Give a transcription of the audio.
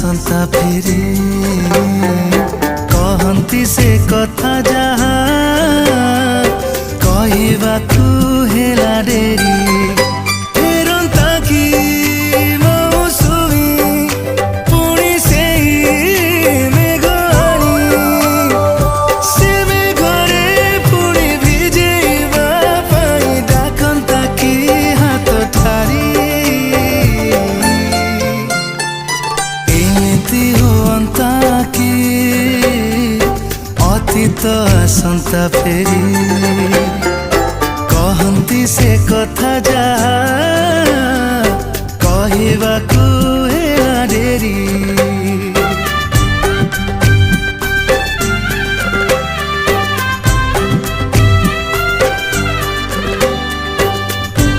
आसंता फेरी कहती से कथा जहा कहवाकू हेला डेरी फेरंता की मौसुमी पुणी से मेघाणी से मेघरे पुणी भिजेवा पाई डाकंता की हाथ ठारी एमती हुअंता की अतीत आसंता फेरी कहती से कथा जहा कहवाकू